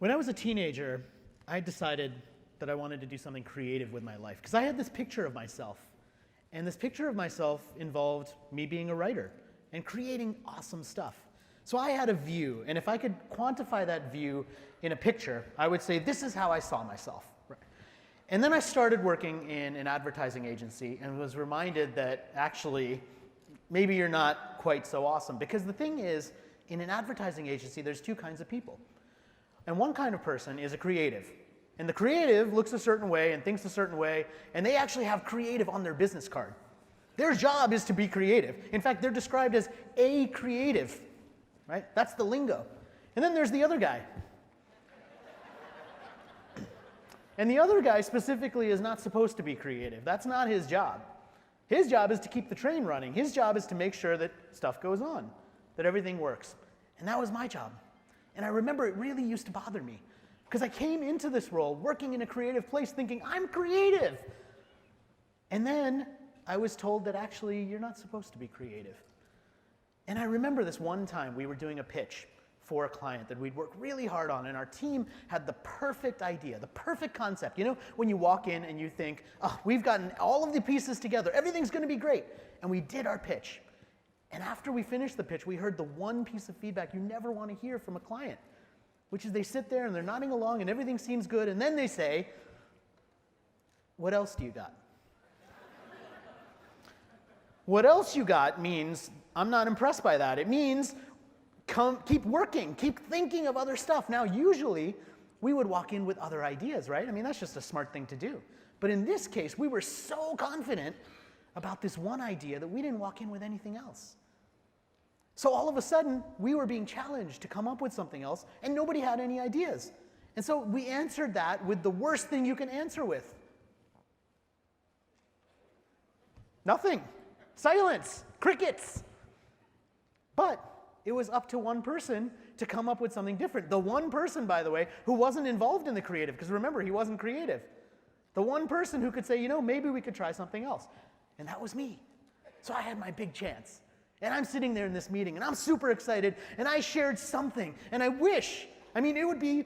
When I was a teenager, I decided that I wanted to do something creative with my life, because I had this picture of myself. And this picture of myself involved me being a writer and creating awesome stuff. So I had a view, and if I could quantify that view in a picture, I would say this is how I saw myself. Right? And then I started working in an advertising agency and was reminded that actually, maybe you're not quite so awesome. Because the thing is, in an advertising agency, there's two kinds of people. And one kind of person is a creative. And the creative looks a certain way and thinks a certain way, and they actually have creative on their business card. Their job is to be creative. In fact, they're described as a creative, right? That's the lingo. And then there's the other guy. And the other guy specifically is not supposed to be creative. That's not his job. His job is to keep the train running. His job is to make sure that stuff goes on, that everything works. And that was my job. And I remember it really used to bother me, because I came into this role working in a creative place thinking, I'm creative. And then I was told that actually you're not supposed to be creative. And I remember this one time we were doing a pitch for a client that we'd worked really hard on, and our team had the perfect idea, the perfect concept. You know, when you walk in and you think, oh, we've gotten all of the pieces together, everything's going to be great. And we did our pitch. And after we finished the pitch, we heard the one piece of feedback you never want to hear from a client, which is they sit there and they're nodding along and everything seems good, and then they say, what else do you got? What else you got means I'm not impressed by that. It means keep working, keep thinking of other stuff. Now, usually, we would walk in with other ideas, right? I mean, that's just a smart thing to do. But in this case, we were so confident about this one idea that we didn't walk in with anything else. So all of a sudden, we were being challenged to come up with something else, and nobody had any ideas. And so we answered that with the worst thing you can answer with. Nothing. Silence. Crickets. But it was up to one person to come up with something different. The one person, by the way, who wasn't involved in the creative, because remember, he wasn't creative. The one person who could say, you know, maybe we could try something else. And that was me. So I had my big chance. And I'm sitting there in this meeting, and I'm super excited, and I shared something. And I wish, I mean, it would be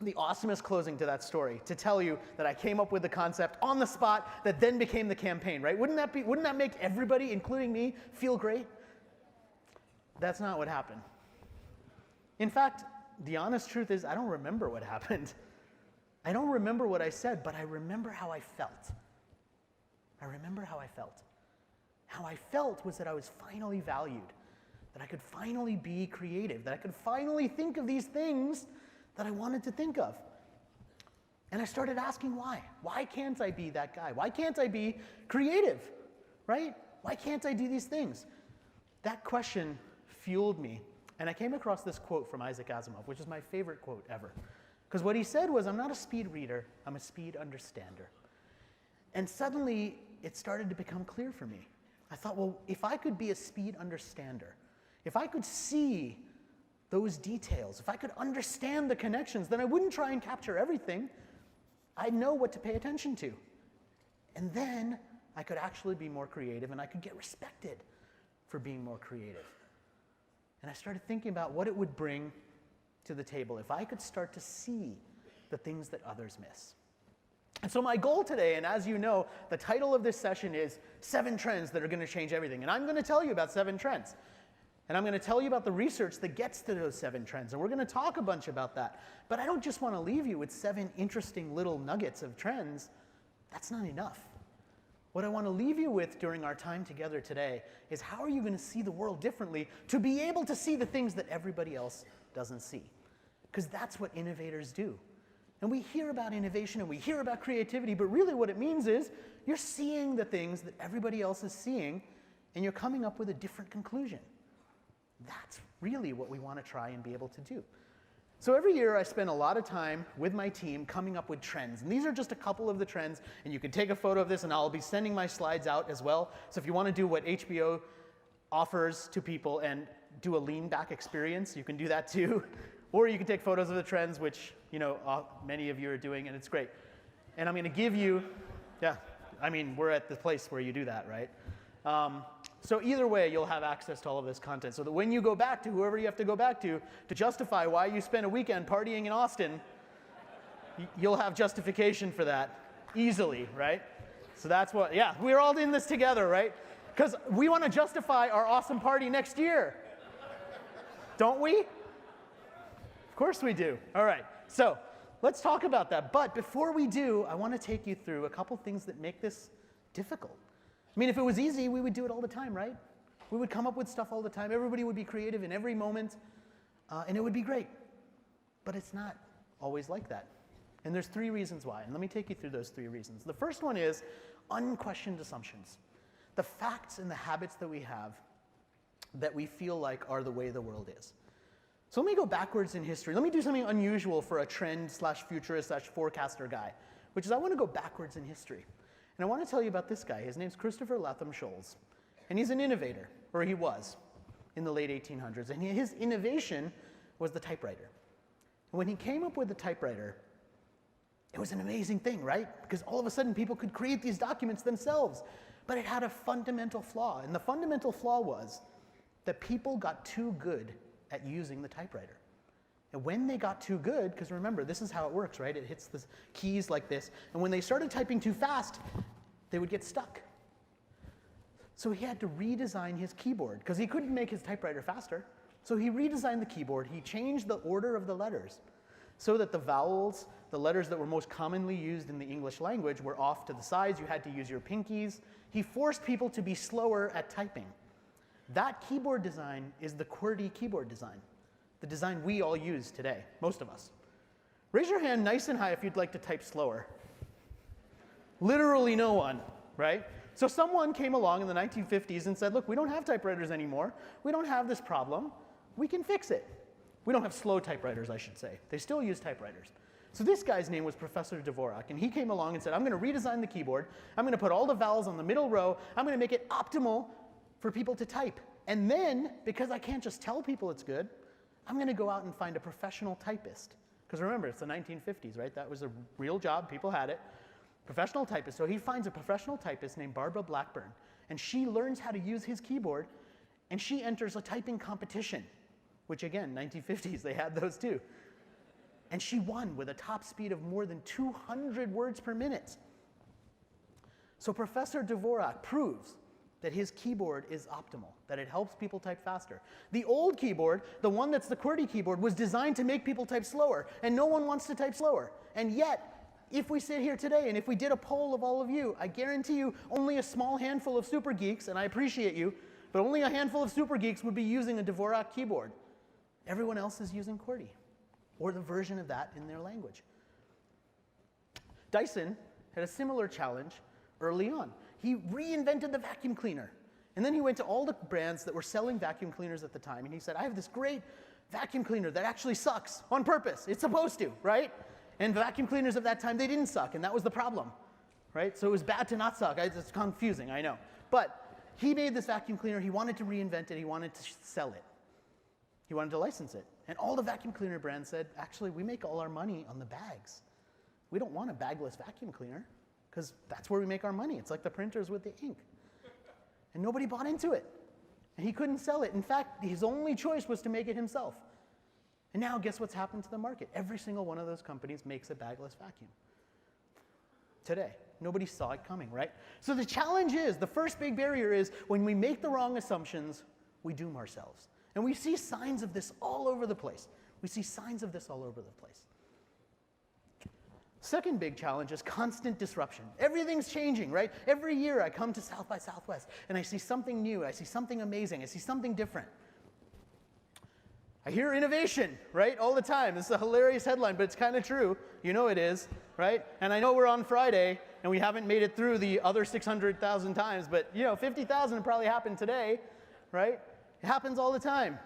the awesomest closing to that story to tell you that I came up with the concept on the spot that then became the campaign, right? Wouldn't that make everybody, including me, feel great? That's not what happened. In fact, the honest truth is I don't remember what happened. I don't remember what I said, but I remember how I felt. I remember how I felt. How I felt was that I was finally valued, that I could finally be creative, that I could finally think of these things that I wanted to think of. And I started asking why. Why can't I be that guy? Why can't I be creative, right? Why can't I do these things? That question fueled me. And I came across this quote from Isaac Asimov, which is my favorite quote ever. Because what he said was, I'm not a speed reader, I'm a speed understander. And suddenly, it started to become clear for me. I thought, well, if I could be a speed understander, if I could see those details, if I could understand the connections, then I wouldn't try and capture everything. I'd know what to pay attention to. And then I could actually be more creative, and I could get respected for being more creative. And I started thinking about what it would bring to the table if I could start to see the things that others miss. And so my goal today, and as you know, the title of this session is 7 Trends That Are Going to Change Everything. And I'm going to tell you about 7 trends. And I'm going to tell you about the research that gets to those 7 trends. And we're going to talk a bunch about that. But I don't just want to leave you with 7 interesting little nuggets of trends. That's not enough. What I want to leave you with during our time together today is how are you going to see the world differently to be able to see the things that everybody else doesn't see? Because that's what innovators do. And we hear about innovation and we hear about creativity, but really what it means is you're seeing the things that everybody else is seeing, and you're coming up with a different conclusion. That's really what we want to try and be able to do. So every year I spend a lot of time with my team coming up with trends. And these are just a couple of the trends, and you can take a photo of this, and I'll be sending my slides out as well. So if you want to do what HBO offers to people and do a lean back experience, you can do that too. Or you can take photos of the trends, which many of you are doing, and it's great. And I'm going to give you, yeah, I mean, we're at the place where you do that, right? So either way, you'll have access to all of this content so that when you go back to whoever you have to go back to justify why you spent a weekend partying in Austin, you'll have justification for that easily, right? So that's what, yeah, we're all in this together, right? Because we want to justify our awesome party next year. Don't we? Of course we do. All right, so let's talk about that. But before we do, I want to take you through a couple things that make this difficult. I mean, if it was easy, we would do it all the time, right? We would come up with stuff all the time. Everybody would be creative in every moment, and it would be great. But it's not always like that. And there's 3 reasons why, and let me take you through those 3 reasons. The first one is unquestioned assumptions. The facts and the habits that we have that we feel like are the way the world is. So let me go backwards in history. Let me do something unusual for a trend/futurist/forecaster guy, which is I want to go backwards in history. And I want to tell you about this guy. His name's Christopher Latham Scholes. And he's an innovator, or he was, in the late 1800s. And his innovation was the typewriter. And when he came up with the typewriter, it was an amazing thing, right? Because all of a sudden people could create these documents themselves. But it had a fundamental flaw. And the fundamental flaw was that people got too good at using the typewriter. And when they got too good, because remember, this is how it works, right? It hits the keys like this. And when they started typing too fast, they would get stuck. So he had to redesign his keyboard, because he couldn't make his typewriter faster. So he redesigned the keyboard. He changed the order of the letters so that the vowels, the letters that were most commonly used in the English language, were off to the sides. You had to use your pinkies. He forced people to be slower at typing. That keyboard design is the QWERTY keyboard design, the design we all use today, most of us. Raise your hand nice and high if you'd like to type slower. Literally no one, right? So someone came along in the 1950s and said, look, we don't have typewriters anymore. We don't have this problem. We can fix it. We don't have slow typewriters, I should say. They still use typewriters. So this guy's name was Professor Dvorak, and he came along and said, I'm going to redesign the keyboard. I'm going to put all the vowels on the middle row. I'm going to make it optimal for people to type. And then, because I can't just tell people it's good, I'm going to go out and find a professional typist. Because remember, it's the 1950s, right? That was a real job. People had it. Professional typist. So he finds a professional typist named Barbara Blackburn. And she learns how to use his keyboard. And she enters a typing competition, which again, 1950s, they had those too. And she won with a top speed of more than 200 words per minute. So Professor Dvorak proves that his keyboard is optimal, that it helps people type faster. The old keyboard, the one that's the QWERTY keyboard, was designed to make people type slower, and no one wants to type slower. And yet, if we sit here today and if we did a poll of all of you, I guarantee you only a small handful of super geeks, and I appreciate you, but only a handful of super geeks would be using a Dvorak keyboard. Everyone else is using QWERTY, or the version of that in their language. Dyson had a similar challenge early on. He reinvented the vacuum cleaner. And then he went to all the brands that were selling vacuum cleaners at the time, and he said, I have this great vacuum cleaner that actually sucks on purpose. It's supposed to, right? And vacuum cleaners of that time, they didn't suck, and that was the problem, right? So it was bad to not suck. It's confusing, I know. But he made this vacuum cleaner. He wanted to reinvent it. He wanted to sell it. He wanted to license it. And all the vacuum cleaner brands said, actually, we make all our money on the bags. We don't want a bagless vacuum cleaner, because that's where we make our money. It's like the printers with the ink. And nobody bought into it. And he couldn't sell it. In fact, his only choice was to make it himself. And now guess what's happened to the market? Every single one of those companies makes a bagless vacuum. Today. Nobody saw it coming, right? So the challenge is, the first big barrier is, when we make the wrong assumptions, we doom ourselves. And we see signs of this all over the place. We see signs of this all over the place. Second big challenge is constant disruption. Everything's changing, right? Every year I come to South by Southwest and I see something new, I see something amazing, I see something different. I hear innovation, right, all the time. This is a hilarious headline, but it's kind of true. You know it is, right? And I know we're on Friday and we haven't made it through the other 600,000 times, but you know, 50,000 probably happened today, right? It happens all the time.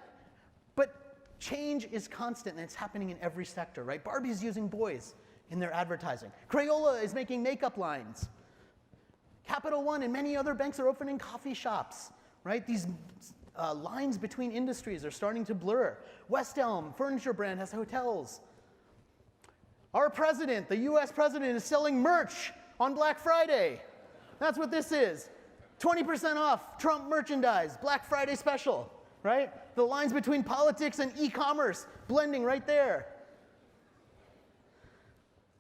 But change is constant and it's happening in every sector, right? Barbie's using boys in their advertising. Crayola is making makeup lines. Capital One and many other banks are opening coffee shops, right? These lines between industries are starting to blur. West Elm, furniture brand, has hotels. Our president, the US president, is selling merch on Black Friday. That's what this is. 20% off Trump merchandise, Black Friday special, right? The lines between politics and e-commerce blending right there.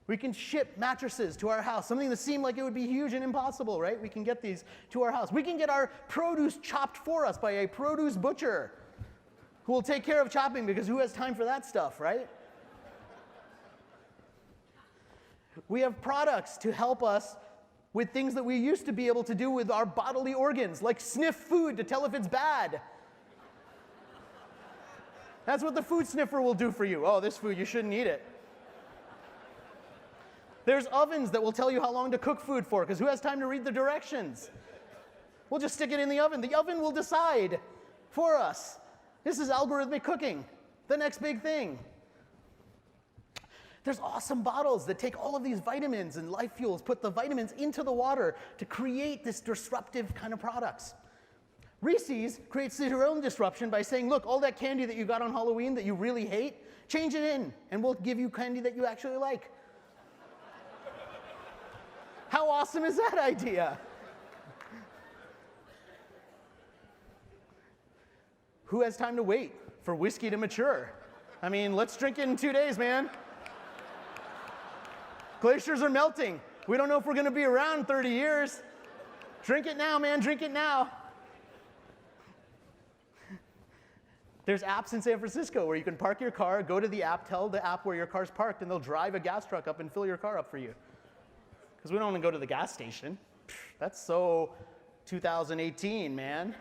We can ship mattresses to our house, something that seemed like it would be huge and impossible, right? We can get these to our house. We can get our produce chopped for us by a produce butcher who will take care of chopping, because who has time for that stuff, right? We have products to help us with things that we used to be able to do with our bodily organs, like sniff food to tell if it's bad. That's what the food sniffer will do for you. Oh, this food, you shouldn't eat it. There's ovens that will tell you how long to cook food for, because who has time to read the directions? We'll just stick it in the oven. The oven will decide for us. This is algorithmic cooking, the next big thing. There's awesome bottles that take all of these vitamins and life fuels, put the vitamins into the water to create this disruptive kind of products. Reese's creates their own disruption by saying, look, all that candy that you got on Halloween that you really hate, change it in, and we'll give you candy that you actually like. How awesome is that idea? Who has time to wait for whiskey to mature? I mean, let's drink it in 2 days, man. Glaciers are melting. We don't know if we're going to be around in 30 years. Drink it now, man. Drink it now. There's apps in San Francisco where you can park your car, go to the app, tell the app where your car's parked, and they'll drive a gas truck up and fill your car up for you. Because we don't want to go to the gas station. That's so 2018, man.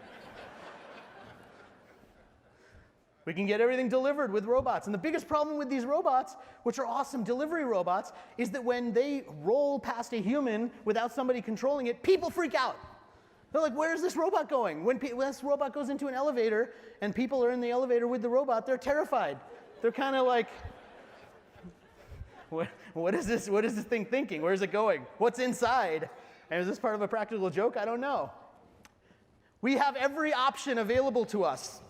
We can get everything delivered with robots. And the biggest problem with these robots, which are awesome delivery robots, is that when they roll past a human without somebody controlling it, people freak out. They're like, where's this robot going? When this robot goes into an elevator and people are in the elevator with the robot, they're terrified. They're kind of like, what is this thing thinking? Where's it going? What's inside? And is this part of a practical joke? I don't know. We have every option available to us.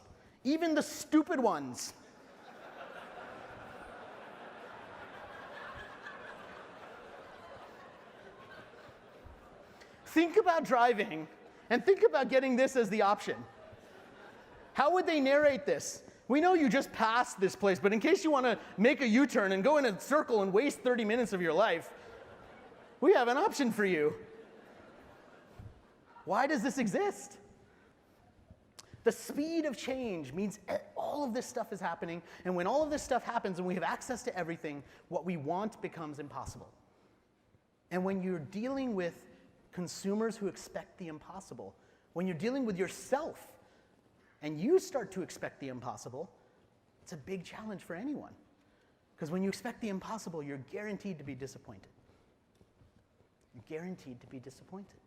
Even the stupid ones. Think about driving and think about getting this as the option. How would they narrate this? We know you just passed this place, but in case you want to make a U-turn and go in a circle and waste 30 minutes of your life, we have an option for you. Why does this exist? The speed of change means all of this stuff is happening, and when all of this stuff happens and we have access to everything, what we want becomes impossible. And when you're dealing with consumers who expect the impossible, when you're dealing with yourself and you start to expect the impossible, it's a big challenge for anyone. Because when you expect the impossible, you're guaranteed to be disappointed. You're guaranteed to be disappointed.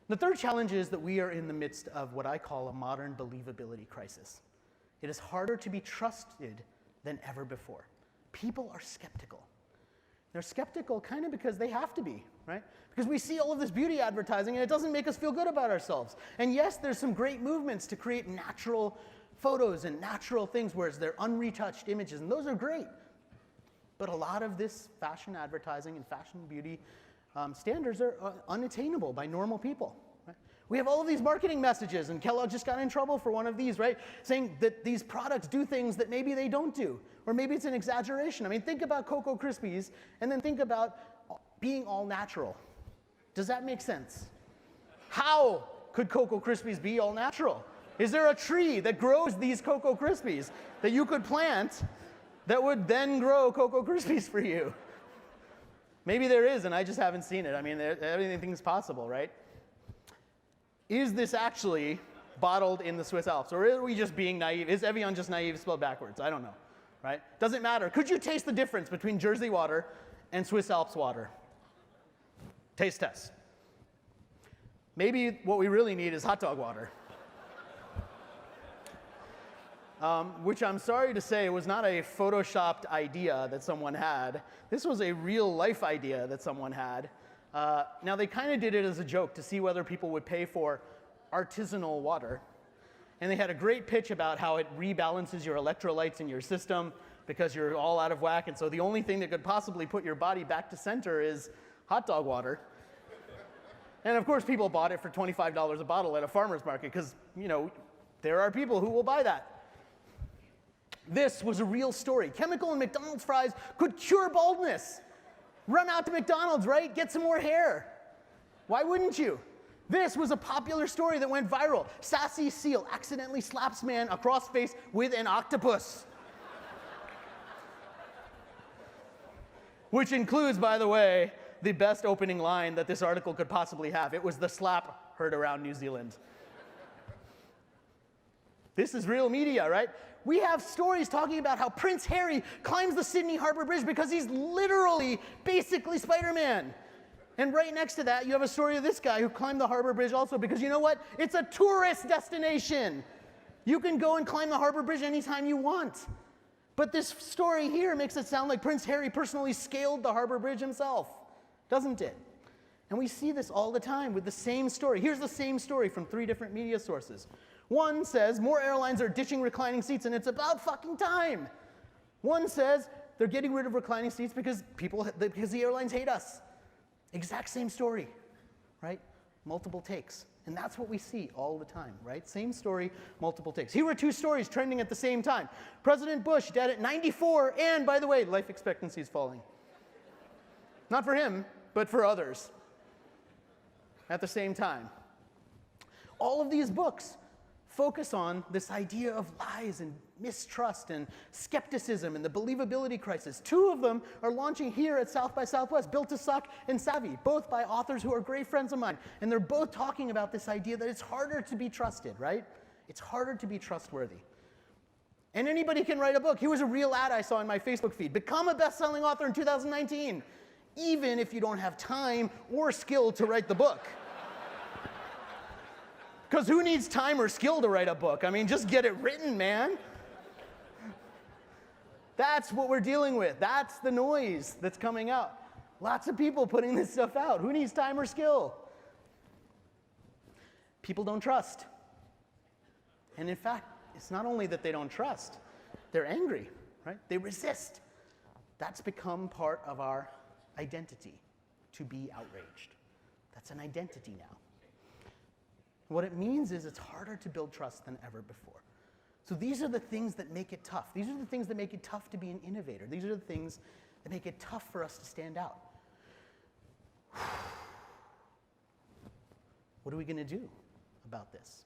The third challenge is that we are in the midst of what I call a modern believability crisis. It is harder to be trusted than ever before. People are skeptical. They're skeptical kind of because they have to be, right? Because we see all of this beauty advertising and it doesn't make us feel good about ourselves. And yes, there's some great movements to create natural photos and natural things where they're unretouched images, and those are great. But a lot of this fashion advertising and fashion beauty standards are unattainable by normal people. Right? We have all of these marketing messages, and Kellogg just got in trouble for one of these, right? Saying that these products do things that maybe they don't do, or maybe it's an exaggeration. I mean, think about Cocoa Krispies, and then think about being all natural. Does that make sense? How could Cocoa Krispies be all natural? Is there a tree that grows these Cocoa Krispies that you could plant that would then grow Cocoa Krispies for you? Maybe there is, and I just haven't seen it. I mean, everything's possible, right? Is this actually bottled in the Swiss Alps, or are we just being naive? Is Evian just naive spelled backwards? I don't know, right? Doesn't matter. Could you taste the difference between Jersey water and Swiss Alps water? Taste test. Maybe what we really need is hot dog water. Which I'm sorry to say was not a photoshopped idea that someone had. This was a real life idea that someone had. Now they kind of did it as a joke to see whether people would pay for artisanal water. And they had a great pitch about how it rebalances your electrolytes in your system because you're all out of whack. And so the only thing that could possibly put your body back to center is hot dog water. And of course, people bought it for $25 a bottle at a farmer's market because, there are people who will buy that. This was a real story. Chemical in McDonald's fries could cure baldness. Run out to McDonald's, right? Get some more hair. Why wouldn't you? This was a popular story that went viral. Sassy seal accidentally slaps man across face with an octopus. Which includes, by the way, the best opening line that this article could possibly have. It was the slap heard around New Zealand. This is real media, right? We have stories talking about how Prince Harry climbs the Sydney Harbour Bridge because he's literally, basically Spider-Man. And right next to that, you have a story of this guy who climbed the Harbour Bridge also because you know what? It's a tourist destination. You can go and climb the Harbour Bridge anytime you want. But this story here makes it sound like Prince Harry personally scaled the Harbour Bridge himself, doesn't it? And we see this all the time with the same story. Here's the same story from 3 different media sources. One says, more airlines are ditching reclining seats and it's about fucking time. One says, they're getting rid of reclining seats because the airlines hate us. Exact same story, right? Multiple takes. And that's what we see all the time, right? Same story, multiple takes. Here were 2 stories trending at the same time. President Bush dead at 94, and by the way, life expectancy is falling. Not for him, but for others at the same time. All of these books focus on this idea of lies and mistrust and skepticism and the believability crisis. 2 of them are launching here at South by Southwest, Built to Suck and Savvy, both by authors who are great friends of mine. And they're both talking about this idea that it's harder to be trusted, right? It's harder to be trustworthy. And anybody can write a book. Here was a real ad I saw in my Facebook feed. Become a best-selling author in 2019, even if you don't have time or skill to write the book. Because who needs time or skill to write a book? I mean, just get it written, man. That's what we're dealing with. That's the noise that's coming out. Lots of people putting this stuff out. Who needs time or skill? People don't trust. And in fact, it's not only that they don't trust, they're angry, right? They resist. That's become part of our identity, to be outraged. That's an identity now. What it means is it's harder to build trust than ever before. So these are the things that make it tough. These are the things that make it tough to be an innovator. These are the things that make it tough for us to stand out. What are we going to do about this?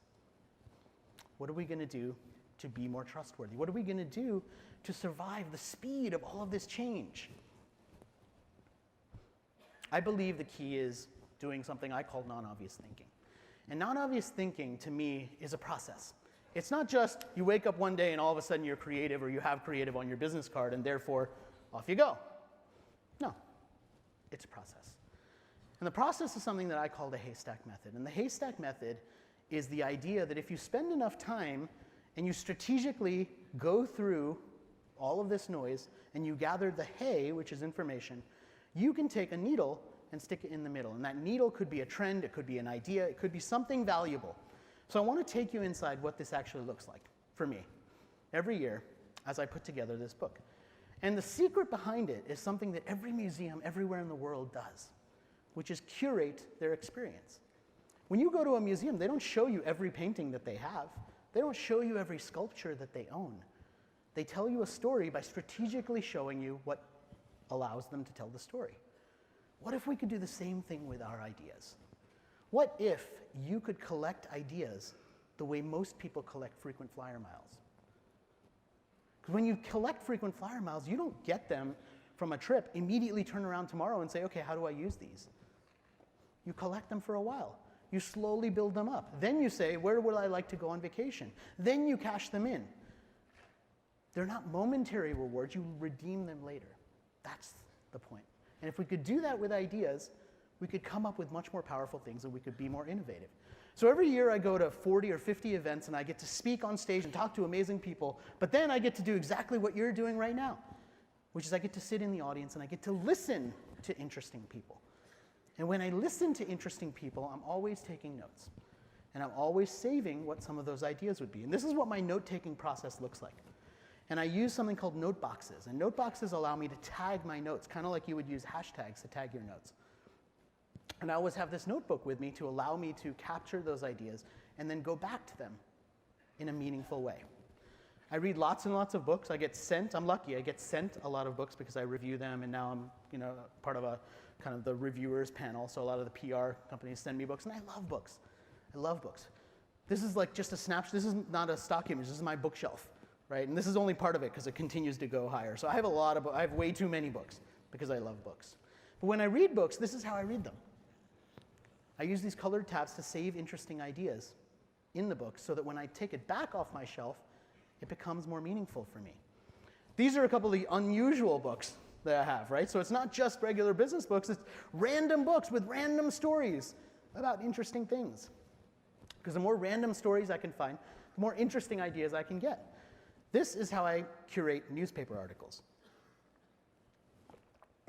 What are we going to do to be more trustworthy? What are we going to do to survive the speed of all of this change? I believe the key is doing something I call non-obvious thinking. And non-obvious thinking, to me, is a process. It's not just you wake up one day and all of a sudden you're creative or you have creative on your business card and therefore off you go. No, it's a process. And the process is something that I call the HAYSTACK method. And the HAYSTACK method is the idea that if you spend enough time and you strategically go through all of this noise and you gather the hay, which is information, you can take a needle and stick it in the middle. And that needle could be a trend, it could be an idea, it could be something valuable. So I want to take you inside what this actually looks like for me every year as I put together this book. And the secret behind it is something that every museum everywhere in the world does, which is curate their experience. When you go to a museum, they don't show you every painting that they have. They don't show you every sculpture that they own. They tell you a story by strategically showing you what allows them to tell the story. What if we could do the same thing with our ideas? What if you could collect ideas the way most people collect frequent flyer miles? Because when you collect frequent flyer miles, you don't get them from a trip, immediately turn around tomorrow and say, okay, how do I use these? You collect them for a while. You slowly build them up. Then you say, where would I like to go on vacation? Then you cash them in. They're not momentary rewards. You redeem them later. That's the point. And if we could do that with ideas, we could come up with much more powerful things and we could be more innovative. So every year I go to 40 or 50 events and I get to speak on stage and talk to amazing people, but then I get to do exactly what you're doing right now, which is I get to sit in the audience and I get to listen to interesting people. And when I listen to interesting people, I'm always taking notes. And I'm always saving what some of those ideas would be. And this is what my note-taking process looks like. And I use something called note boxes. And note boxes allow me to tag my notes, kind of like you would use hashtags to tag your notes. And I always have this notebook with me to allow me to capture those ideas and then go back to them in a meaningful way. I read lots and lots of books. I get sent, I'm lucky, I get sent a lot of books because I review them, and now I'm part of a kind of the reviewers panel, so a lot of the PR companies send me books, and I love books. I love books. This is like just a snapshot. This is not a stock image. This is my bookshelf, right? And this is only part of it because it continues to go higher. So I have I have way too many books because I love books. But when I read books, this is how I read them. I use these colored tabs to save interesting ideas in the book so that when I take it back off my shelf, it becomes more meaningful for me. These are a couple of the unusual books that I have, right? So it's not just regular business books, it's random books with random stories about interesting things. Because the more random stories I can find, the more interesting ideas I can get. This is how I curate newspaper articles.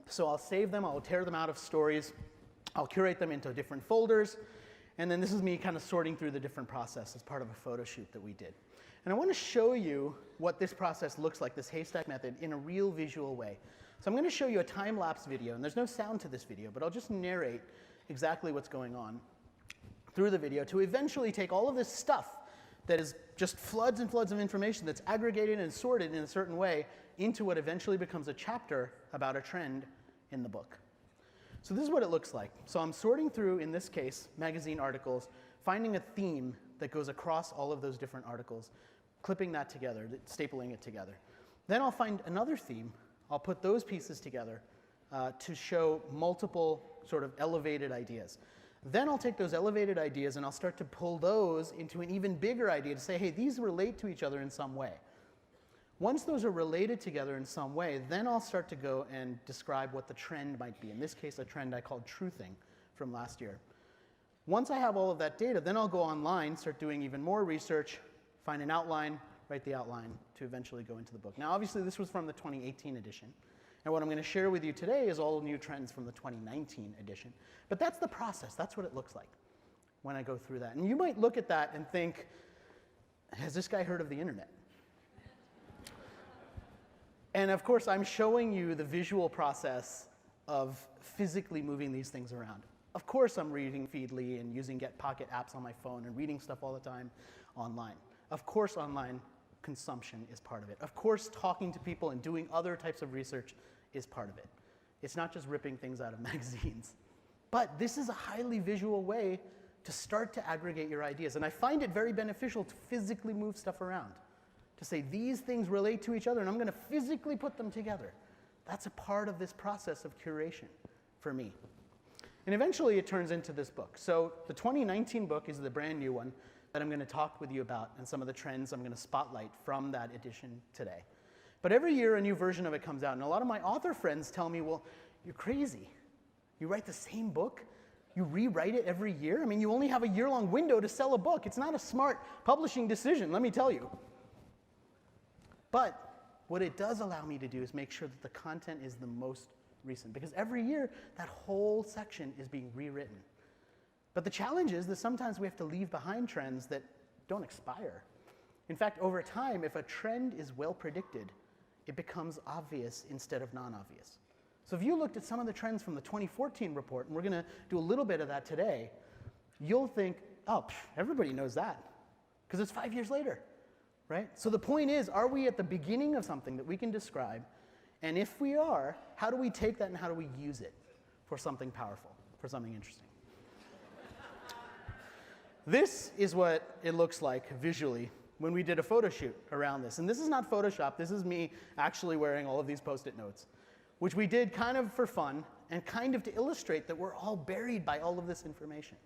So I'll save them, I'll tear them out of stories, I'll curate them into different folders, and then this is me kind of sorting through the different process as part of a photo shoot that we did. And I want to show you what this process looks like, this haystack method, in a real visual way. So I'm going to show you a time-lapse video, and there's no sound to this video, but I'll just narrate exactly what's going on through the video to eventually take all of this stuff that is just floods and floods of information that's aggregated and sorted in a certain way into what eventually becomes a chapter about a trend in the book. So this is what it looks like. So I'm sorting through, in this case, magazine articles, finding a theme that goes across all of those different articles, clipping that together, stapling it together. Then I'll find another theme. I'll put those pieces together to show multiple sort of elevated ideas. Then I'll take those elevated ideas and I'll start to pull those into an even bigger idea to say, hey, these relate to each other in some way. Once those are related together in some way, then I'll start to go and describe what the trend might be. In this case, a trend I called truthing from last year. Once I have all of that data, then I'll go online, start doing even more research, find an outline, write the outline to eventually go into the book. Now, obviously, this was from the 2018 edition. And what I'm going to share with you today is all new trends from the 2019 edition. But that's the process. That's what it looks like when I go through that. And you might look at that and think, has this guy heard of the internet? And of course, I'm showing you the visual process of physically moving these things around. Of course, I'm reading Feedly and using Get Pocket apps on my phone and reading stuff all the time online. Of course, online consumption is part of it. Of course, talking to people and doing other types of research is part of it. It's not just ripping things out of magazines. But this is a highly visual way to start to aggregate your ideas. And I find it very beneficial to physically move stuff around, to say these things relate to each other, and I'm going to physically put them together. That's a part of this process of curation for me. And eventually, it turns into this book. So the 2019 book is the brand new one that I'm going to talk with you about, and some of the trends I'm going to spotlight from that edition today. But every year, a new version of it comes out, and a lot of my author friends tell me, well, you're crazy. You write the same book? You rewrite it every year? I mean, you only have a year-long window to sell a book. It's not a smart publishing decision, let me tell you. But what it does allow me to do is make sure that the content is the most recent, because every year, that whole section is being rewritten. But the challenge is that sometimes we have to leave behind trends that don't expire. In fact, over time, if a trend is well predicted, it becomes obvious instead of non-obvious. So if you looked at some of the trends from the 2014 report, and we're going to do a little bit of that today, you'll think, oh, everybody knows that, because it's 5 years later, right? So the point is, are we at the beginning of something that we can describe? And if we are, how do we take that and how do we use it for something powerful, for something interesting? This is what it looks like visually when we did a photo shoot around this. And this is not Photoshop. This is me actually wearing all of these Post-it notes, which we did kind of for fun and kind of to illustrate that we're all buried by all of this information.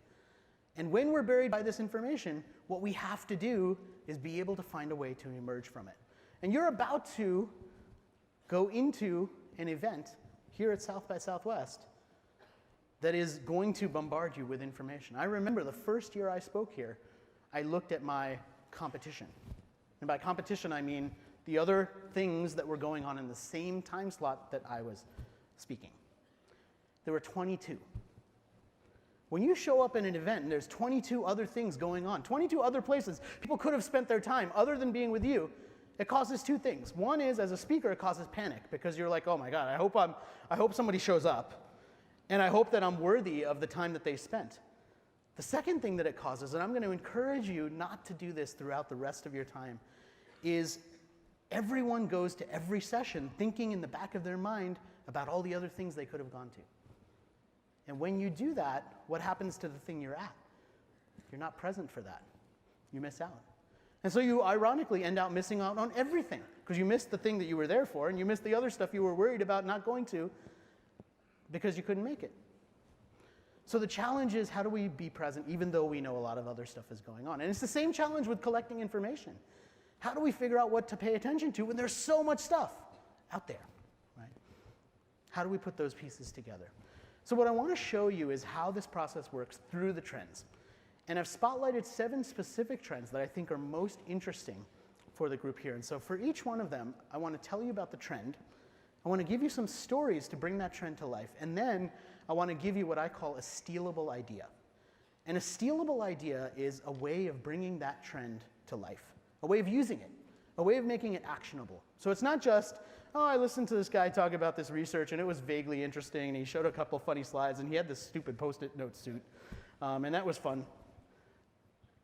And when we're buried by this information, what we have to do is be able to find a way to emerge from it. And you're about to go into an event here at South by Southwest that is going to bombard you with information. I remember the first year I spoke here, I looked at my competition. And by competition, I mean the other things that were going on in the same time slot that I was speaking. There were 22. When you show up in an event and there's 22 other things going on, 22 other places people could have spent their time other than being with you, it causes two things. One is, as a speaker, it causes panic because you're like, oh my God, I hope somebody shows up. And I hope that I'm worthy of the time that they spent. The second thing that it causes, and I'm going to encourage you not to do this throughout the rest of your time, is everyone goes to every session thinking in the back of their mind about all the other things they could have gone to. And when you do that, what happens to the thing you're at? You're not present for that. You miss out. And so you ironically end up missing out on everything, because you missed the thing that you were there for, and you missed the other stuff you were worried about not going to because you couldn't make it. So the challenge is, how do we be present even though we know a lot of other stuff is going on? And it's the same challenge with collecting information. How do we figure out what to pay attention to when there's so much stuff out there, right? How do we put those pieces together? So what I want to show you is how this process works through the trends. And I've spotlighted 7 specific trends that I think are most interesting for the group here. And so for each one of them, I want to tell you about the trend. I want to give you some stories to bring that trend to life. And then I want to give you what I call a stealable idea. And a stealable idea is a way of bringing that trend to life, a way of using it, a way of making it actionable. So it's not just, oh, I listened to this guy talk about this research, and it was vaguely interesting, and he showed a couple funny slides, and he had this stupid Post-it note suit, and that was fun.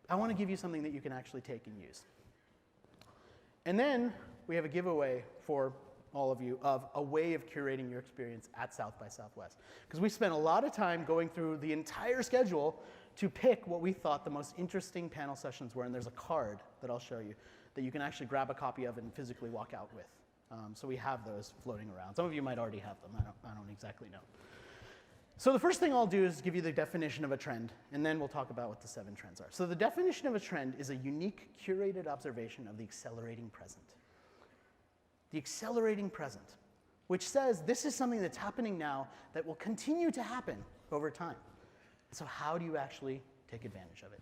I want to give you something that you can actually take and use. And then we have a giveaway for all of you of a way of curating your experience at South by Southwest. Because we spent a lot of time going through the entire schedule to pick what we thought the most interesting panel sessions were. And there's a card that I'll show you that you can actually grab a copy of and physically walk out with. So we have those floating around. Some of you might already have them. I don't exactly know. So the first thing I'll do is give you the definition of a trend, and then we'll talk about what the 7 trends are. So the definition of a trend is a unique, curated observation of the accelerating present. The accelerating present, which says this is something that's happening now that will continue to happen over time. So how do you actually take advantage of it?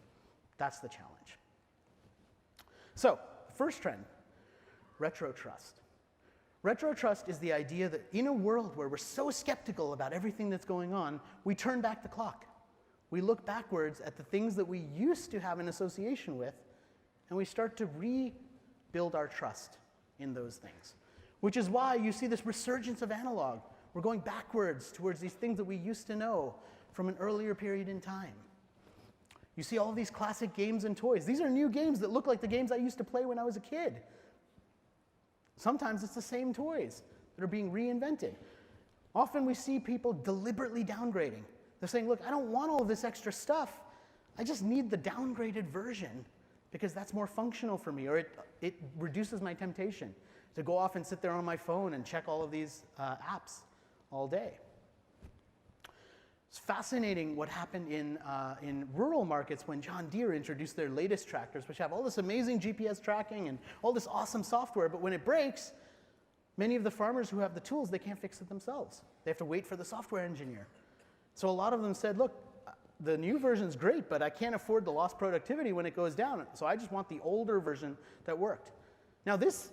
That's the challenge. So first trend, retro trust. Retro trust is the idea that in a world where we're so skeptical about everything that's going on, we turn back the clock. We look backwards at the things that we used to have an association with, and we start to rebuild our trust in those things. Which is why you see this resurgence of analog. We're going backwards towards these things that we used to know from an earlier period in time. You see all these classic games and toys. These are new games that look like the games I used to play when I was a kid. Sometimes it's the same toys that are being reinvented. Often we see people deliberately downgrading. They're saying, look, I don't want all of this extra stuff. I just need the downgraded version because that's more functional for me, or it reduces my temptation to go off and sit there on my phone and check all of these apps all day. It's fascinating what happened in rural markets when John Deere introduced their latest tractors, which have all this amazing GPS tracking and all this awesome software, but when it breaks, many of the farmers who have the tools, they can't fix it themselves. They have to wait for the software engineer. So a lot of them said, look, the new version's great, but I can't afford the lost productivity when it goes down, so I just want the older version that worked. Now this,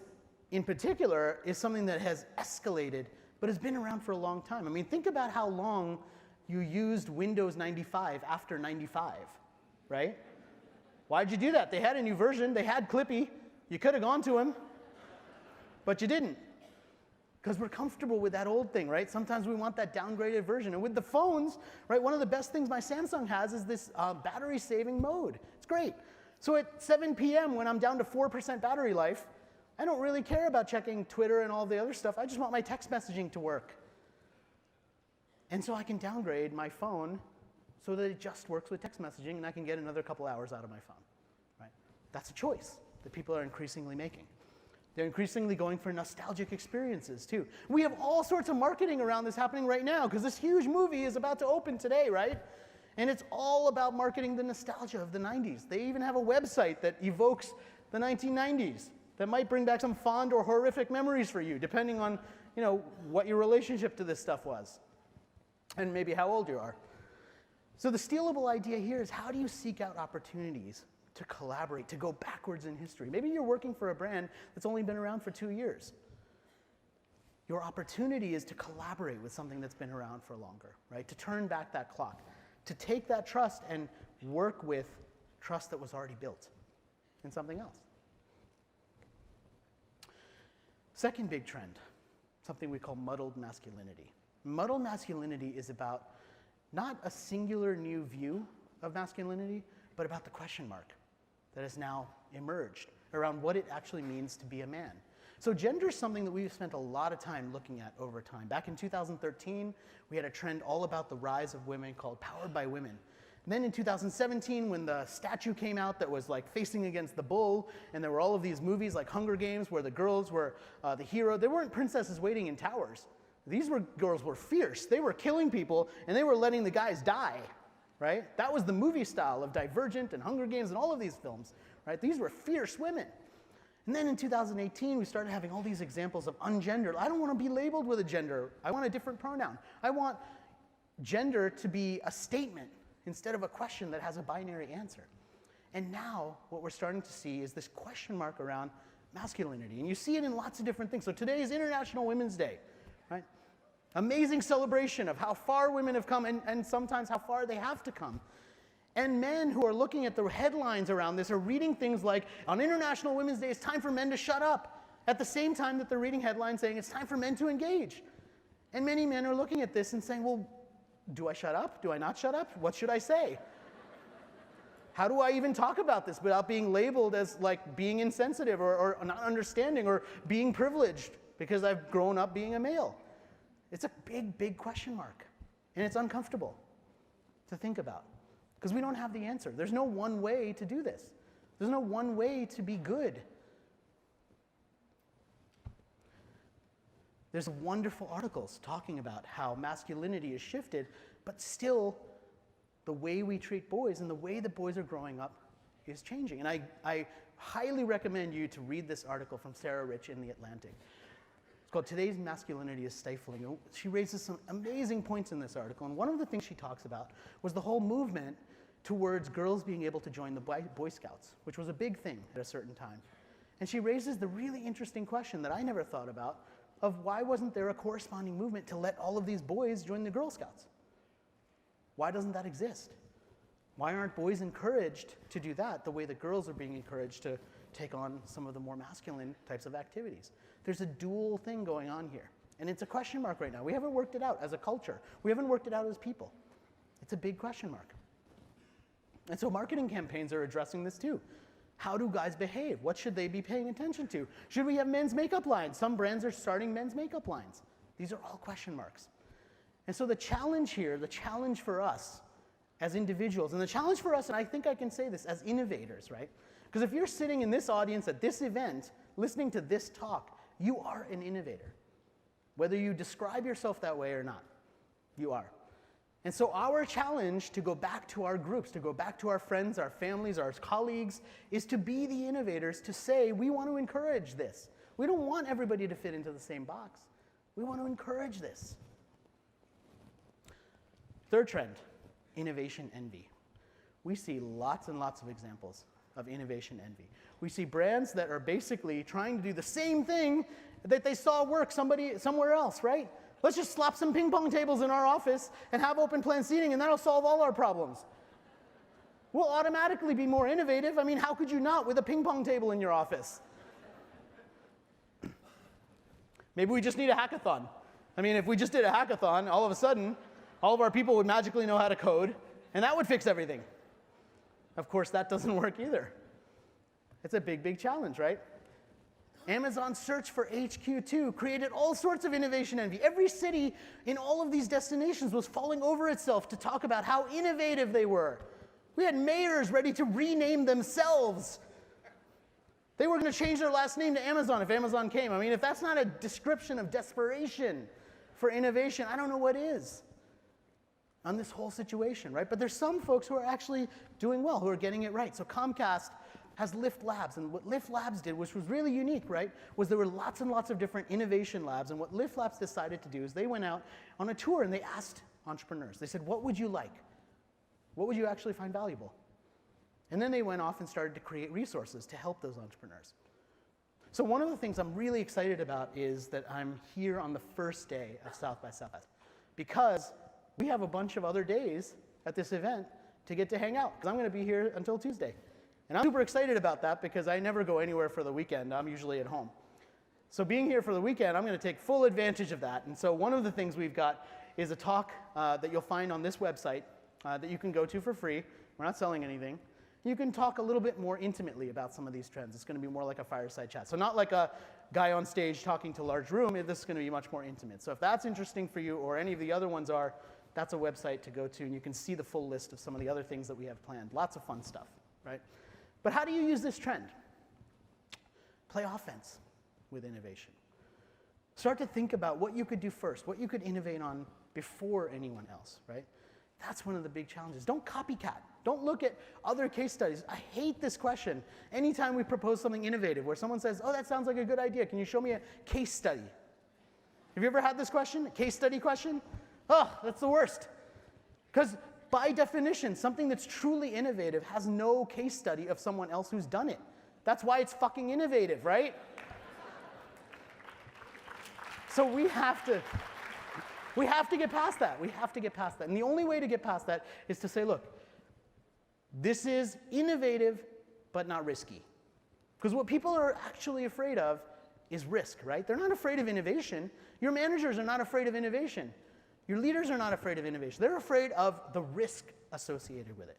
in particular, is something that has escalated, but has been around for a long time. I mean, think about how long you used Windows 95 after 95, right? Why'd you do that? They had a new version. They had Clippy. You could have gone to them, but you didn't, because we're comfortable with that old thing, right? Sometimes we want that downgraded version. And with the phones, right, one of the best things my Samsung has is this battery-saving mode. It's great. So at 7 p.m., when I'm down to 4% battery life, I don't really care about checking Twitter and all the other stuff. I just want my text messaging to work. And so I can downgrade my phone so that it just works with text messaging, and I can get another couple hours out of my phone. Right? That's a choice that people are increasingly making. They're increasingly going for nostalgic experiences, too. We have all sorts of marketing around this happening right now, because this huge movie is about to open today, right? And it's all about marketing the nostalgia of the 90s. They even have a website that evokes the 1990s that might bring back some fond or horrific memories for you, depending on, what your relationship to this stuff was, and maybe how old you are. So the stealable idea here is, how do you seek out opportunities to collaborate, to go backwards in history? Maybe you're working for a brand that's only been around for 2 years. Your opportunity is to collaborate with something that's been around for longer, right? To turn back that clock, to take that trust and work with trust that was already built in something else. Second big trend, something we call muddled masculinity. Muddled masculinity is about not a singular new view of masculinity, but about the question mark that has now emerged around what it actually means to be a man. So gender is something that we've spent a lot of time looking at over time. Back in 2013, we had a trend all about the rise of women called Powered by Women. And then in 2017, when the statue came out that was like facing against the bull, and there were all of these movies like Hunger Games where the girls were the hero, they weren't princesses waiting in towers. These girls were fierce. They were killing people, and they were letting the guys die, right? That was the movie style of Divergent and Hunger Games and all of these films, right? These were fierce women. And then in 2018, we started having all these examples of ungendered. I don't want to be labeled with a gender. I want a different pronoun. I want gender to be a statement instead of a question that has a binary answer. And now what we're starting to see is this question mark around masculinity. And you see it in lots of different things. So today is International Women's Day, right? Amazing celebration of how far women have come and sometimes how far they have to come. And men who are looking at the headlines around this are reading things like, on International Women's Day, it's time for men to shut up, at the same time that they're reading headlines saying it's time for men to engage. And many men are looking at this and saying, well, do I shut up? Do I not shut up? What should I say? How do I even talk about this without being labeled as like being insensitive or not understanding or being privileged because I've grown up being a male? It's a big, big question mark. And it's uncomfortable to think about. Because we don't have the answer. There's no one way to do this. There's no one way to be good. There's wonderful articles talking about how masculinity is shifted, but still the way we treat boys and the way that boys are growing up is changing. And I highly recommend you to read this article from Sarah Rich in The Atlantic. It's called Today's Masculinity is Stifling. She raises some amazing points in this article. And one of the things she talks about was the whole movement towards girls being able to join the Boy Scouts, which was a big thing at a certain time. And she raises the really interesting question that I never thought about of why wasn't there a corresponding movement to let all of these boys join the Girl Scouts? Why doesn't that exist? Why aren't boys encouraged to do that the way that girls are being encouraged to take on some of the more masculine types of activities? There's a dual thing going on here. And it's a question mark right now. We haven't worked it out as a culture. We haven't worked it out as people. It's a big question mark. And so marketing campaigns are addressing this too. How do guys behave? What should they be paying attention to? Should we have men's makeup lines? Some brands are starting men's makeup lines. These are all question marks. And so the challenge here, the challenge for us as individuals, and the challenge for us, and I think I can say this, as innovators, right? Because if you're sitting in this audience at this event, listening to this talk, you are an innovator. Whether you describe yourself that way or not, you are. And so our challenge to go back to our groups, to go back to our friends, our families, our colleagues, is to be the innovators, to say we want to encourage this. We don't want everybody to fit into the same box. We want to encourage this. Third trend, innovation envy. We see lots and lots of examples of innovation envy. We see brands that are basically trying to do the same thing that they saw work somewhere else, right? Let's just slap some ping pong tables in our office and have open plan seating, and that'll solve all our problems. We'll automatically be more innovative. I mean, how could you not with a ping pong table in your office? Maybe we just need a hackathon. I mean, if we just did a hackathon, all of a sudden, all of our people would magically know how to code, and that would fix everything. Of course, that doesn't work either. It's a big, big challenge, right? Amazon's search for HQ2 created all sorts of innovation envy. Every city in all of these destinations was falling over itself to talk about how innovative they were. We had mayors ready to rename themselves. They were going to change their last name to Amazon if Amazon came. I mean, if that's not a description of desperation for innovation, I don't know what is on this whole situation, right? But there's some folks who are actually doing well, who are getting it right. So Comcast has Lift Labs, and what Lift Labs did, which was really unique, right, was there were lots and lots of different innovation labs, and what Lift Labs decided to do is they went out on a tour and they asked entrepreneurs. They said, what would you like? What would you actually find valuable? And then they went off and started to create resources to help those entrepreneurs. So one of the things I'm really excited about is that I'm here on the first day of South by Southwest, because we have a bunch of other days at this event to get to hang out, because I'm going to be here until Tuesday. And I'm super excited about that because I never go anywhere for the weekend. I'm usually at home. So being here for the weekend, I'm going to take full advantage of that. And so one of the things we've got is a talk that you'll find on this website that you can go to for free. We're not selling anything. You can talk a little bit more intimately about some of these trends. It's going to be more like a fireside chat. So not like a guy on stage talking to a large room. This is going to be much more intimate. So if that's interesting for you, or any of the other ones are, that's a website to go to, and you can see the full list of some of the other things that we have planned. Lots of fun stuff, right? But how do you use this trend? Play offense with innovation. Start to think about what you could do first, what you could innovate on before anyone else, right? That's one of the big challenges. Don't copycat. Don't look at other case studies. I hate this question. Anytime we propose something innovative where someone says, oh, that sounds like a good idea. Can you show me a case study? Have you ever had this question, a case study question? Oh, that's the worst. Because by definition, something that's truly innovative has no case study of someone else who's done it. That's why it's fucking innovative, right? So we have to get past that. We have to get past that. And the only way to get past that is to say, look, this is innovative, but not risky. Because what people are actually afraid of is risk, right? They're not afraid of innovation. Your managers are not afraid of innovation. Your leaders are not afraid of innovation. They're afraid of the risk associated with it.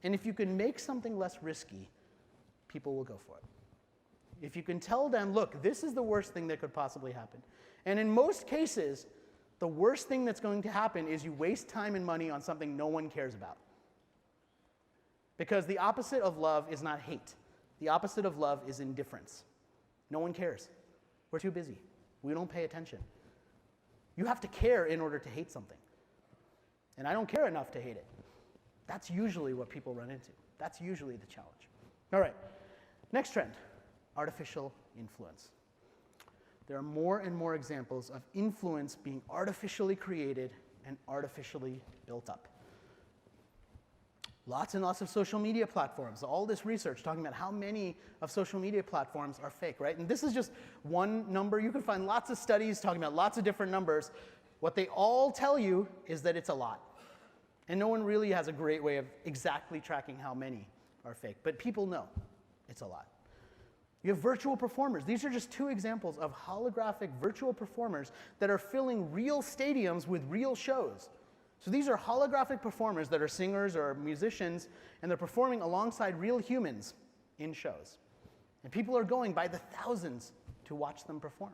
And if you can make something less risky, people will go for it. If you can tell them, look, this is the worst thing that could possibly happen. And in most cases, the worst thing that's going to happen is you waste time and money on something no one cares about. Because the opposite of love is not hate. The opposite of love is indifference. No one cares. We're too busy. We don't pay attention. You have to care in order to hate something. And I don't care enough to hate it. That's usually what people run into. That's usually the challenge. All right, next trend, artificial influence. There are more and more examples of influence being artificially created and artificially built up. Lots and lots of social media platforms. All this research talking about how many of social media platforms are fake, right? And this is just one number. You can find lots of studies talking about lots of different numbers. What they all tell you is that it's a lot. And no one really has a great way of exactly tracking how many are fake. But people know it's a lot. You have virtual performers. These are just two examples of holographic virtual performers that are filling real stadiums with real shows. So these are holographic performers that are singers or musicians, and they're performing alongside real humans in shows. And people are going by the thousands to watch them perform.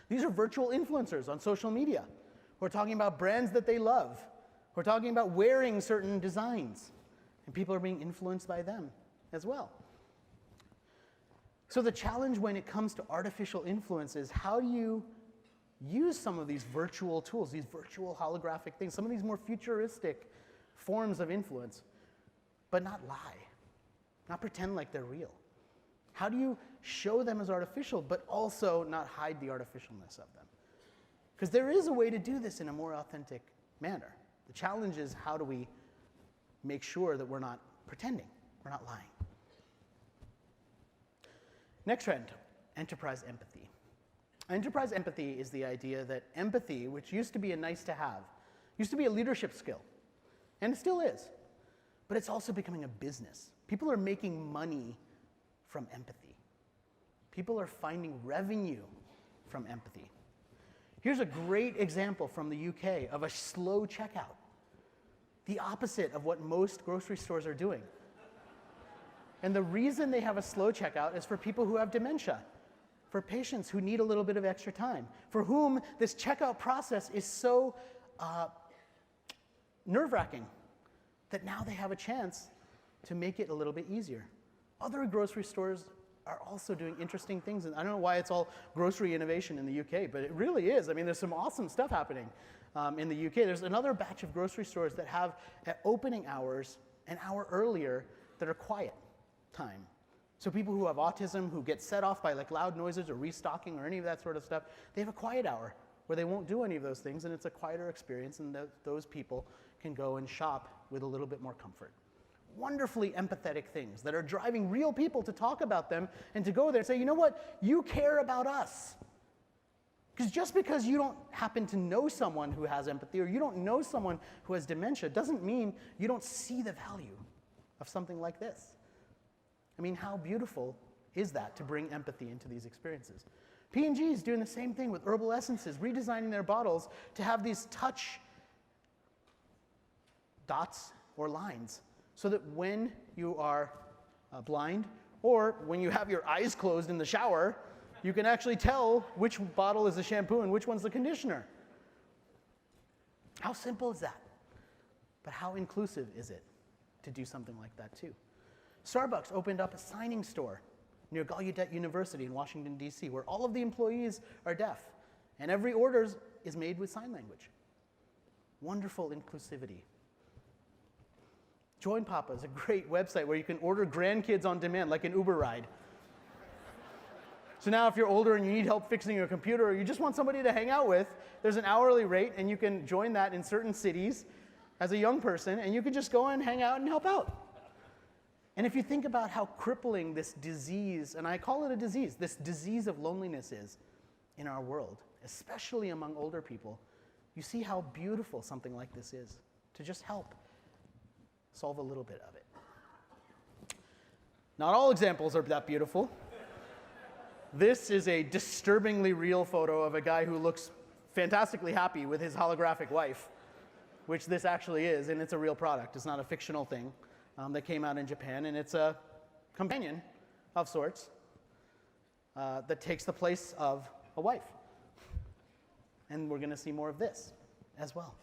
These are virtual influencers on social media who are talking about brands that they love, who are talking about wearing certain designs, and people are being influenced by them as well. So the challenge when it comes to artificial influence is, how do you use some of these virtual tools, these virtual holographic things, some of these more futuristic forms of influence, but not lie, not pretend like they're real? How do you show them as artificial, but also not hide the artificialness of them? Because there is a way to do this in a more authentic manner. The challenge is, how do we make sure that we're not pretending, we're not lying? Next trend, enterprise empathy. Enterprise empathy is the idea that empathy, which used to be a nice to have, used to be a leadership skill, and it still is, but it's also becoming a business. People are making money from empathy. People are finding revenue from empathy. Here's a great example from the UK of a slow checkout, the opposite of what most grocery stores are doing. And the reason they have a slow checkout is for people who have dementia, for patients who need a little bit of extra time, for whom this checkout process is so nerve-wracking that now they have a chance to make it a little bit easier. Other grocery stores are also doing interesting things, and I don't know why it's all grocery innovation in the UK, but it really is. I mean, there's some awesome stuff happening in the UK. There's another batch of grocery stores that have at opening hours an hour earlier that are quiet time. So people who have autism, who get set off by like loud noises or restocking or any of that sort of stuff, they have a quiet hour where they won't do any of those things, and it's a quieter experience, and those people can go and shop with a little bit more comfort. Wonderfully empathetic things that are driving real people to talk about them and to go there and say, you know what, you care about us. Because just because you don't happen to know someone who has empathy, or you don't know someone who has dementia, doesn't mean you don't see the value of something like this. I mean, how beautiful is that, to bring empathy into these experiences? P&G is doing the same thing with herbal essences, redesigning their bottles to have these touch dots or lines so that when you are blind or when you have your eyes closed in the shower, you can actually tell which bottle is the shampoo and which one's the conditioner. How simple is that? But how inclusive is it to do something like that too? Starbucks opened up a signing store near Georgetown University in Washington, D.C., where all of the employees are deaf, and every order is made with sign language. Wonderful inclusivity. Join Papa is a great website where you can order grandkids on demand, like an Uber ride. So now if you're older and you need help fixing your computer, or you just want somebody to hang out with, there's an hourly rate, and you can join that in certain cities as a young person, and you can just go and hang out and help out. And if you think about how crippling this disease, and I call it a disease, this disease of loneliness is in our world, especially among older people, you see how beautiful something like this is, to just help solve a little bit of it. Not all examples are that beautiful. This is a disturbingly real photo of a guy who looks fantastically happy with his holographic wife, which this actually is, and it's a real product. It's not a fictional thing that came out in Japan, and it's a companion of sorts that takes the place of a wife. And we're going to see more of this as well.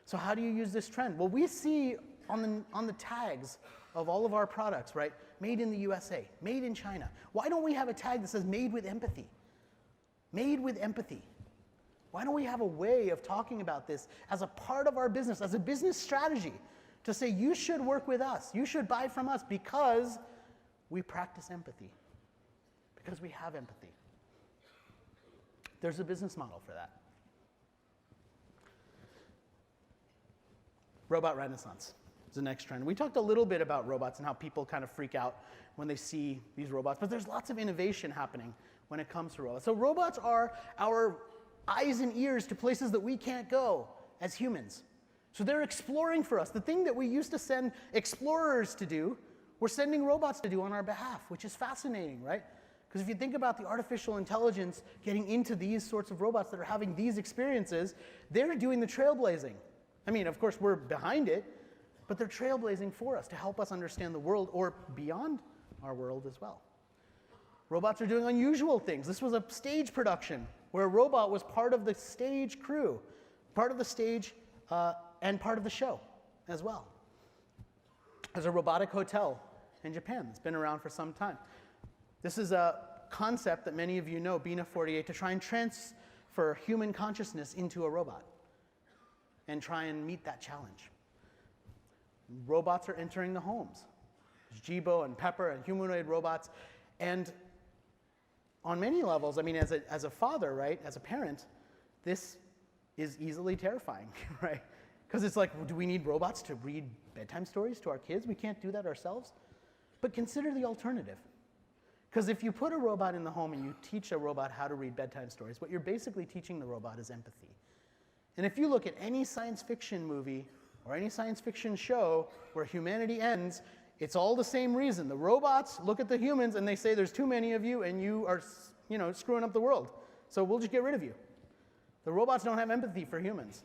So how do you use this trend? Well, we see on the tags of all of our products, right? Made in the USA, made in China. Why don't we have a tag that says made with empathy? Made with empathy. Why don't we have a way of talking about this as a part of our business, as a business strategy, to say you should work with us, you should buy from us because we practice empathy, because we have empathy. There's a business model for that. Robot renaissance is the next trend. We talked a little bit about robots and how people kind of freak out when they see these robots, but there's lots of innovation happening when it comes to robots. So robots are our eyes and ears to places that we can't go as humans. So they're exploring for us. The thing that we used to send explorers to do, we're sending robots to do on our behalf, which is fascinating, right? Because if you think about the artificial intelligence getting into these sorts of robots that are having these experiences, they're doing the trailblazing. I mean, of course, we're behind it, but they're trailblazing for us to help us understand the world or beyond our world as well. Robots are doing unusual things. This was a stage production where a robot was part of the stage crew, part of the stage and part of the show as well. There's a robotic hotel in Japan that's been around for some time. This is a concept that many of you know, Bina 48, to try and transfer human consciousness into a robot and try and meet that challenge. Robots are entering the homes. There's Jibo and Pepper and humanoid robots. And on many levels, I mean, as a father, right, as a parent, this is easily terrifying, right? Because it's like, do we need robots to read bedtime stories to our kids? We can't do that ourselves. But consider the alternative. Because if you put a robot in the home and you teach a robot how to read bedtime stories, what you're basically teaching the robot is empathy. And if you look at any science fiction movie or any science fiction show where humanity ends, it's all the same reason. The robots look at the humans and they say, there's too many of you and you are, screwing up the world. So we'll just get rid of you. The robots don't have empathy for humans.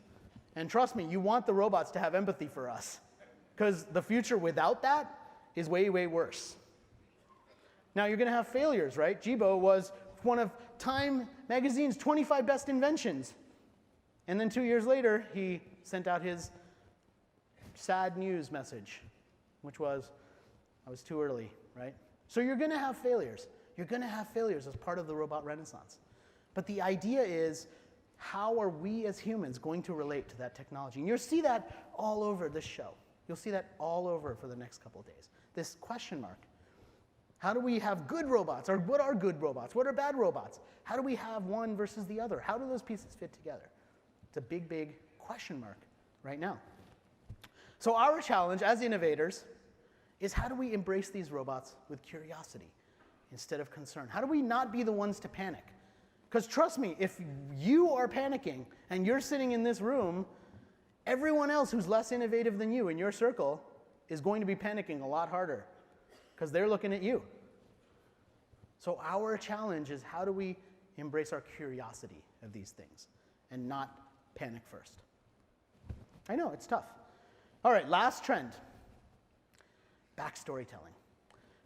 And trust me, you want the robots to have empathy for us. Because the future without that is way, way worse. Now you're going to have failures, right? Jibo was one of Time magazine's 25 best inventions. And then 2 years later, he sent out his sad news message, which was, I was too early, right? So you're going to have failures. You're going to have failures as part of the robot renaissance. But the idea is, how are we as humans going to relate to that technology? And you'll see that all over this show. You'll see that all over for the next couple of days. This question mark. How do we have good robots? Or what are good robots? What are bad robots? How do we have one versus the other? How do those pieces fit together? It's a big, big question mark right now. So our challenge as innovators is, how do we embrace these robots with curiosity instead of concern? How do we not be the ones to panic? Because trust me, if you are panicking and you're sitting in this room, everyone else who's less innovative than you in your circle is going to be panicking a lot harder because they're looking at you. So our challenge is, how do we embrace our curiosity of these things and not panic first. I know, it's tough. All right, last trend, backstorytelling.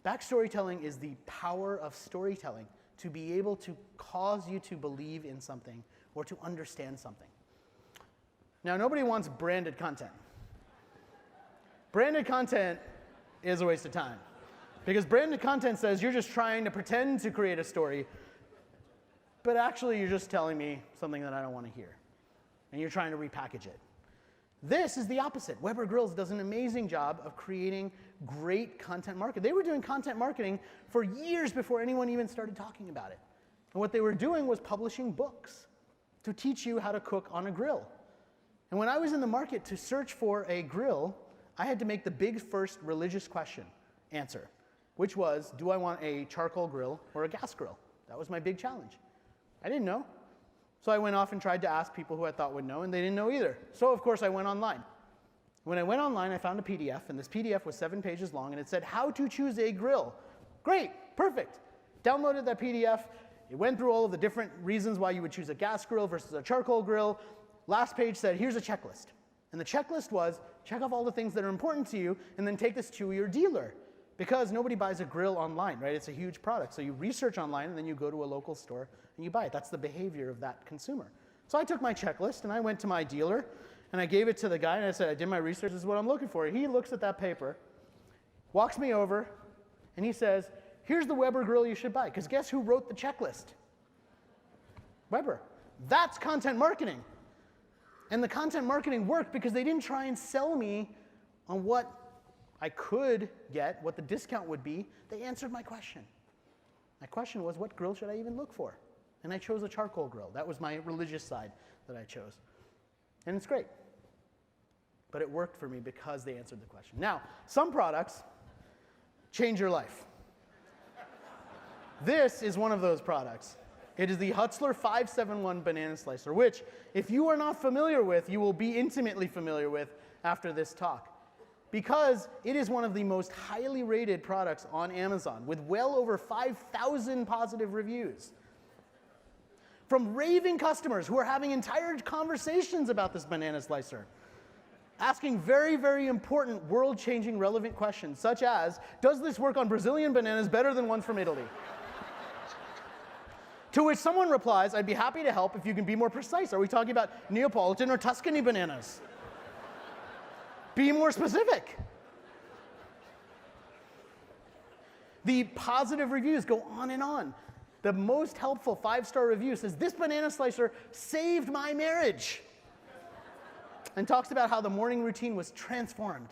Backstorytelling is the power of storytelling to be able to cause you to believe in something or to understand something. Now, nobody wants branded content. Branded content is a waste of time. Because branded content says you're just trying to pretend to create a story, but actually you're just telling me something that I don't want to hear. And you're trying to repackage it. This is the opposite. Weber Grills does an amazing job of creating great content marketing. They were doing content marketing for years before anyone even started talking about it. And what they were doing was publishing books to teach you how to cook on a grill. And when I was in the market to search for a grill, I had to make the big first religious question answer, which was, do I want a charcoal grill or a gas grill? That was my big challenge. I didn't know. So I went off and tried to ask people who I thought would know, and they didn't know either. So of course I went online. When I went online, I found a PDF, and this PDF was 7 pages long, and it said, how to choose a grill. Great, perfect. Downloaded that PDF. It went through all of the different reasons why you would choose a gas grill versus a charcoal grill. Last page said, here's a checklist. And the checklist was, check off all the things that are important to you, and then take this to your dealer. Because nobody buys a grill online, right? It's a huge product. So you research online, and then you go to a local store, and you buy it. That's the behavior of that consumer. So I took my checklist, and I went to my dealer, and I gave it to the guy, and I said, I did my research. This is what I'm looking for. He looks at that paper, walks me over, and he says, here's the Weber grill you should buy. Because guess who wrote the checklist? Weber. That's content marketing. And the content marketing worked because they didn't try and sell me on what I could get, what the discount would be. They answered my question. My question was, what grill should I even look for? And I chose a charcoal grill. That was my religious side that I chose. And it's great. But it worked for me because they answered the question. Now, some products change your life. This is one of those products. It is the Hutzler 571 banana slicer, which, if you are not familiar with, you will be intimately familiar with after this talk. Because it is one of the most highly rated products on Amazon, with well over 5,000 positive reviews. From raving customers who are having entire conversations about this banana slicer, asking very, very important, world-changing, relevant questions, such as, does this work on Brazilian bananas better than ones from Italy? To which someone replies, I'd be happy to help if you can be more precise. Are we talking about Neapolitan or Tuscany bananas? Be more specific. The positive reviews go on and on. The most helpful 5-star review says, this banana slicer saved my marriage. And talks about how the morning routine was transformed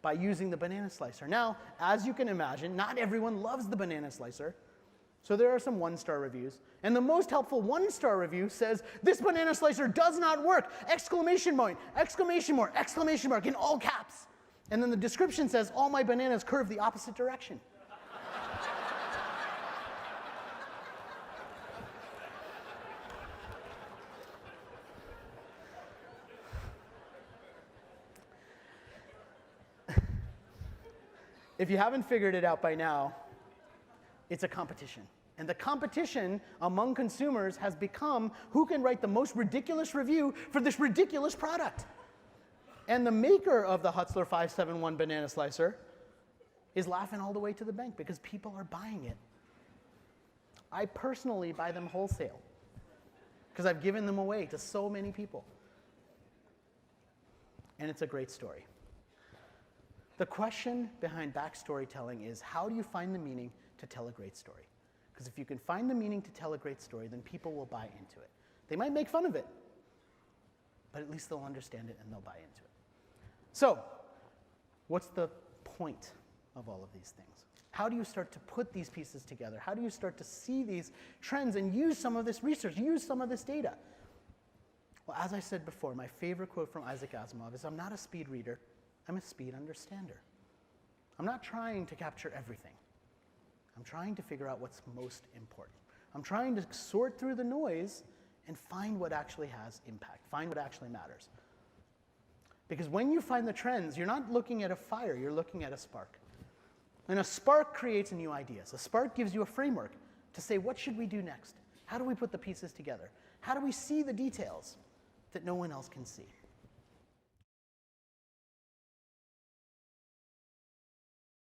by using the banana slicer. Now, as you can imagine, not everyone loves the banana slicer. So there are some 1-star reviews. And the most helpful 1-star review says, this banana slicer does not work! Exclamation point, exclamation mark, exclamation mark, in all caps. And then the description says, all my bananas curve the opposite direction. If you haven't figured it out by now, it's a competition. And the competition among consumers has become who can write the most ridiculous review for this ridiculous product. And the maker of the Hutzler 571 banana slicer is laughing all the way to the bank because people are buying it. I personally buy them wholesale because I've given them away to so many people. And it's a great story. The question behind backstorytelling is, how do you find the meaning to tell a great story? Because if you can find the meaning to tell a great story, then people will buy into it. They might make fun of it, but at least they'll understand it and they'll buy into it. So, what's the point of all of these things? How do you start to put these pieces together? How do you start to see these trends and use some of this research, use some of this data? Well, as I said before, my favorite quote from Isaac Asimov is, I'm not a speed reader, I'm a speed understander. I'm not trying to capture everything. I'm trying to figure out what's most important. I'm trying to sort through the noise and find what actually has impact, find what actually matters. Because when you find the trends, you're not looking at a fire, you're looking at a spark. And a spark creates new ideas. A spark gives you a framework to say, what should we do next? How do we put the pieces together? How do we see the details that no one else can see?